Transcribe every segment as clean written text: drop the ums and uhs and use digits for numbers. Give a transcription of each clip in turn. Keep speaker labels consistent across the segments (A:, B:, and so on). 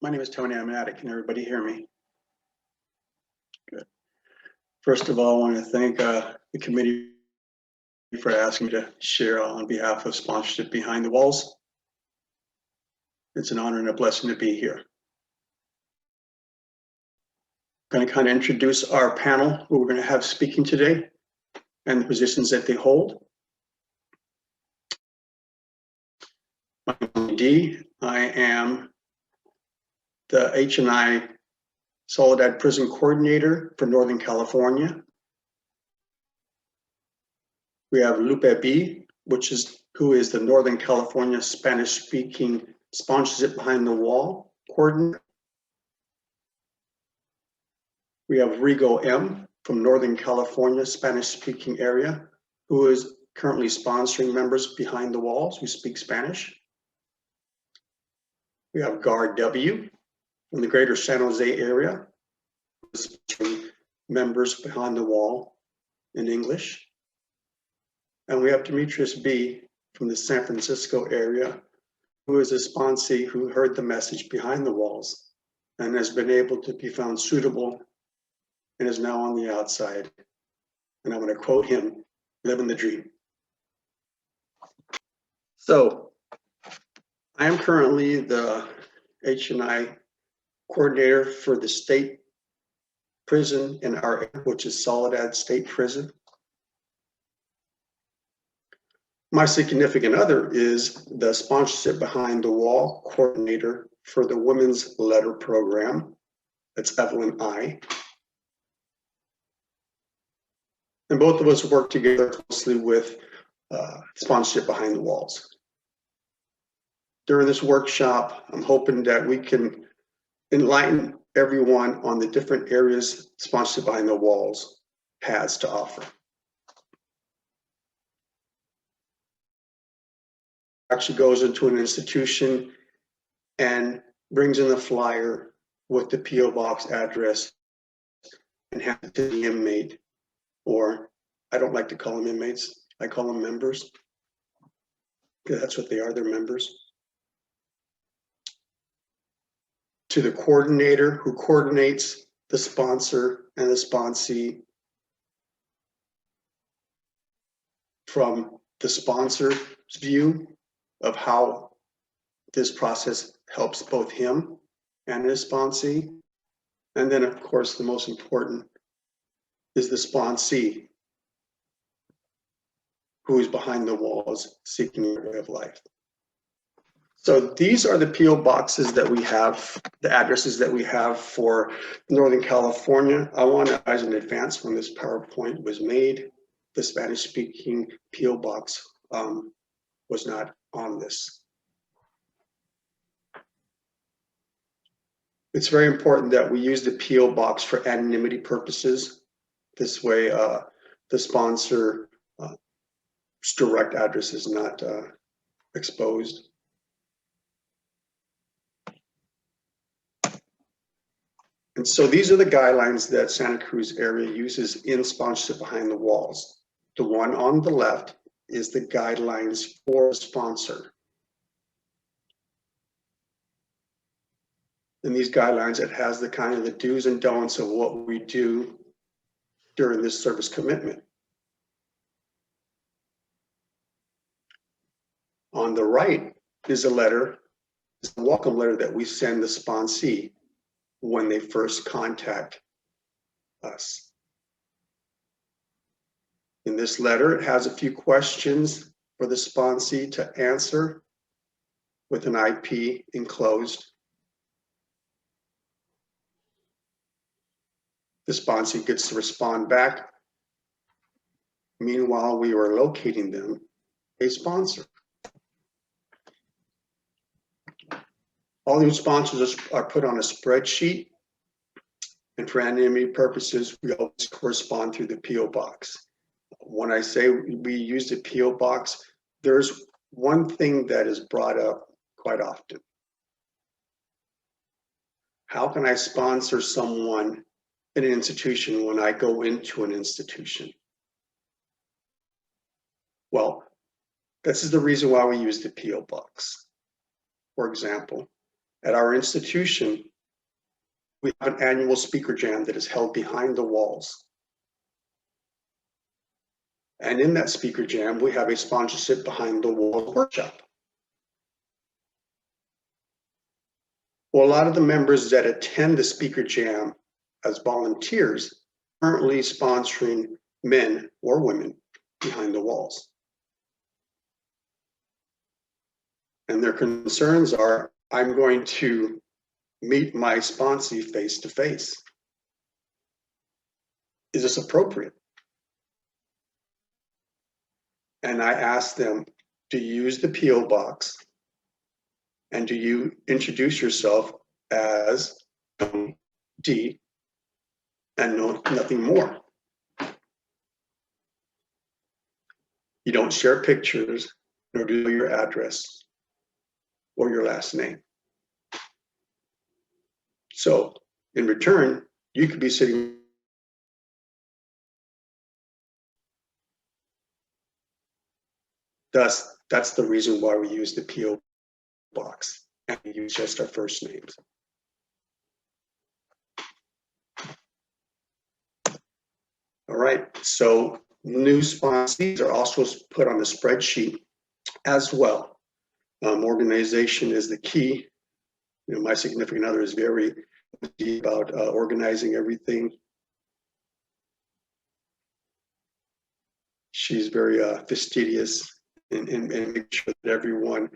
A: My name is Tony Amatic. Can everybody hear me? Good. First of all, I want to thank the committee for asking me to share on behalf of Sponsorship Behind the Walls. It's an honor and a blessing to be here. I'm going to kind of introduce our panel, who we're going to have speaking today, and the positions that they hold. My name is D. I am the H&I Soledad Prison Coordinator for Northern California. We have Lupe B, who is the Northern California Spanish-speaking Sponsorship Behind the Wall Coordinator. We have Rigo M from Northern California Spanish-speaking area, who is currently sponsoring members behind the walls who speak Spanish. We have Gar W from the greater San Jose area, sponsoring members behind the wall in English. And we have Demetrius B from the San Francisco area, who is a sponsee who heard the message behind the walls and has been able to be found suitable and is now on the outside. And I'm going to quote him, living the dream. So I am currently the H&I coordinator for the state prison in our area, which is Soledad State Prison. My significant other is the Sponsorship Behind the Wall coordinator for the Women's Letter Program. That's Evelyn I. And both of us work together closely with Sponsorship Behind the Walls. During this workshop, I'm hoping that we can enlighten everyone on the different areas Sponsorship Behind the Walls has to offer. Actually goes into an institution and brings in the flyer with the P.O. Box address and hands it to the inmate, or I don't like to call them inmates, I call them members, because that's what they are, they're members. To the coordinator who coordinates the sponsor and the sponsee from the sponsor's view of how this process helps both him and his sponsee. And then, of course, the most important is the sponsee, who is behind the walls seeking a way of life. So these are the P.O. boxes that we have, the addresses that we have for Northern California. I want to advise in advance when this PowerPoint was made, the Spanish-speaking P.O. box was not on this. It's very important that we use the P.O. box for anonymity purposes. This way, the sponsor's direct address is not exposed. And so these are the guidelines that Santa Cruz area uses in Sponsorship Behind the Walls. The one on the left is the guidelines for the sponsor. In these guidelines, it has the kind of the do's and don'ts of what we do during this service commitment. On the right is a letter, it's a welcome letter that we send the sponsee when they first contact us. In this letter, it has a few questions for the sponsee to answer with an IP enclosed. The sponsee gets to respond back. Meanwhile, we are locating them a sponsor. All these sponsors are put on a spreadsheet, and for anonymity purposes, we always correspond through the P.O. box. When I say we use the P.O. box, there's one thing that is brought up quite often. How can I sponsor someone in an institution when I go into an institution? Well, this is the reason why we use the P.O. box. For example, At our institution, we have an annual speaker jam that is held behind the walls. And in that speaker jam, we have a sponsorship behind the walls workshop. Well, a lot of the members that attend the speaker jam as volunteers currently sponsoring men or women behind the walls. And their concerns are, I'm going to meet my sponsee face to face. Is this appropriate? And I asked them, do you use the P.O. box? And do you introduce yourself as D and nothing more? You don't share pictures, nor do your address or your last name. So in return, you could be sitting. Thus, that's the reason why we use the P.O. box and we use just our first names. All right, so new sponsees are also put on the spreadsheet as well. Organization is the key. You know, my significant other is very deep about organizing everything. She's very fastidious in making sure that everyone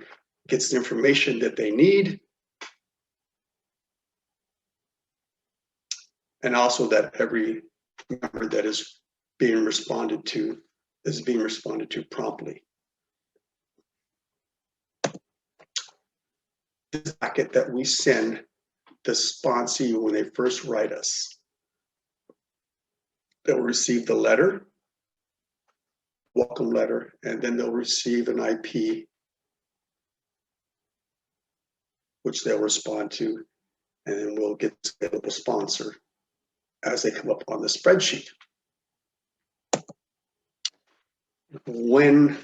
A: gets the information that they need, and also that every member that is being responded to is being responded to promptly. The packet that we send the sponsee when they first write us, they'll receive the letter, welcome letter, and then they'll receive an IP, which they'll respond to, and then we'll get the available sponsor as they come up on the spreadsheet. When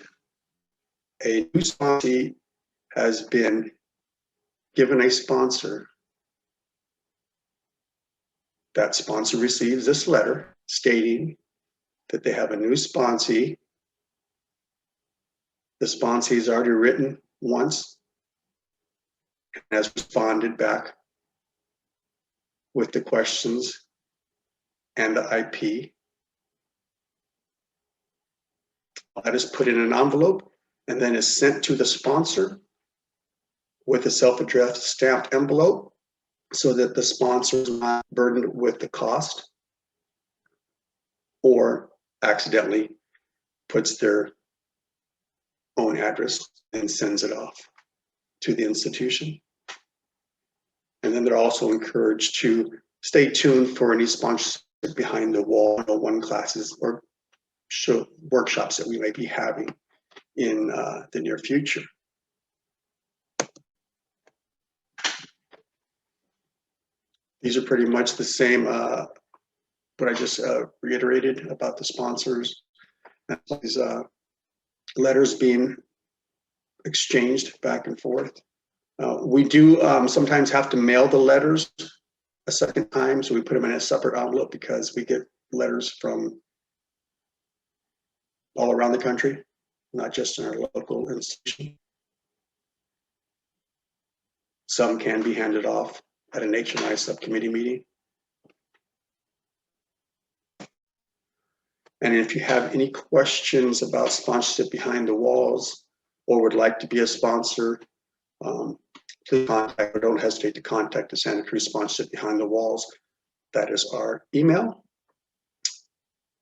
A: a new sponsee has been given a sponsor, that sponsor receives this letter stating that they have a new sponsee. The sponsee is already written once and has responded back with the questions and the IP. That is put in an envelope and then is sent to the sponsor with a self-addressed stamped envelope so that the sponsor is not burdened with the cost or accidentally puts their own address and sends it off to the institution. And then they're also encouraged to stay tuned for any sponsorship behind the wall 101 classes or workshops that we may be having in the near future. These are pretty much the same what I just reiterated about the sponsors. And these letters being exchanged back and forth. We do sometimes have to mail the letters a second time, so we put them in a separate envelope because we get letters from all around the country, not just in our local institution. Some can be handed off at an H&I subcommittee meeting. And if you have any questions about sponsorship behind the walls or would like to be a sponsor, please contact or don't hesitate to contact the Santa Cruz Sponsorship Behind the Walls. That is our email.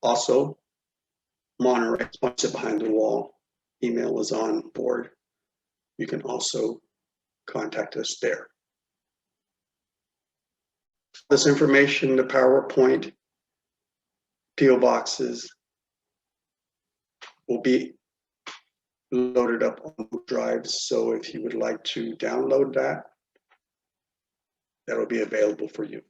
A: Also, Monterey Sponsorship Behind the Wall email is on board. You can also contact us there. This information, the PowerPoint, PO boxes will be loaded up on drives. So if you would like to download that, that will be available for you.